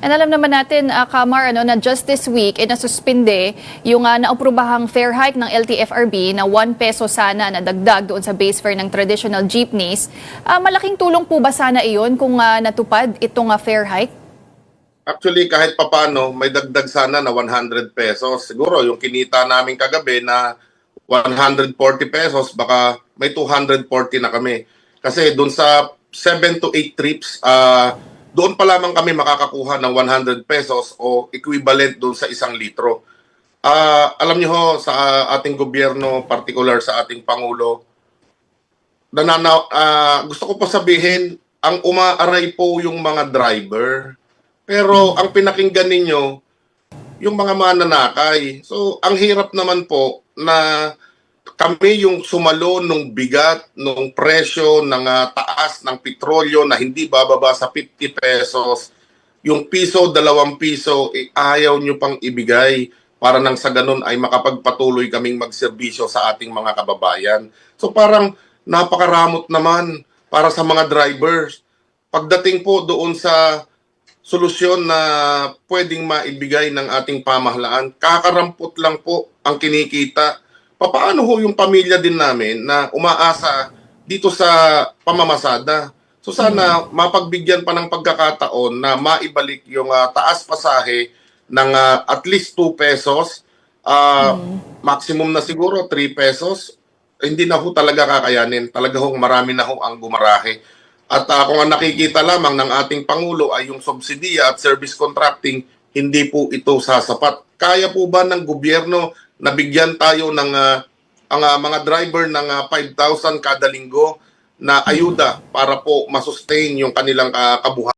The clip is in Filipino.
And alam naman natin, Kamar, na just this week, nasuspinde yung naaprubahang fare hike ng LTFRB na 1 peso sana na dagdag doon sa base fare ng traditional jeepneys. Malaking tulong po ba sana iyon kung natupad itong fare hike? Actually, kahit papano, may dagdag sana na 100 pesos. Siguro yung kinita namin kagabi na 140 pesos, baka may 240 na kami. Kasi doon sa 7 to 8 trips, doon pa lamang kami makakakuha ng 100 pesos o equivalent doon sa 1 litro. Alam niyo ho, sa ating gobyerno, particular sa ating Pangulo, gusto ko pa sabihin, ang umaaray po yung mga driver. Pero ang pinakinggan ninyo, yung mga mananakay. So, ang hirap naman po na kami yung sumalo nung bigat, nung presyo ng taas ng petrolyo na hindi bababa sa 50 pesos. Yung piso, 2 piso, ayaw nyo pang ibigay para nang sa ganun ay makapagpatuloy kaming magserbisyo sa ating mga kababayan. So parang napakaramot naman para sa mga drivers. Pagdating po doon sa solusyon na pwedeng maibigay ng ating pamahalaan, kakarampot lang po ang kinikita. Paano ho yung pamilya din namin na umaasa dito sa pamamasada? So sana mapagbigyan pa ng pagkakataon na maibalik yung taas pasahe ng at least 2 pesos, maximum na siguro 3 pesos. Hindi na ho talaga kakayanin. Talaga hong marami na ho ang gumarahe. At kung ang nakikita lamang ng ating Pangulo ay yung subsidiya at service contracting, hindi po ito sasapat. Kaya po ba ng gobyerno na bigyan tayo ng ang mga driver ng 5,000 kada linggo na ayuda para po masustain yung kanilang kabuhayan?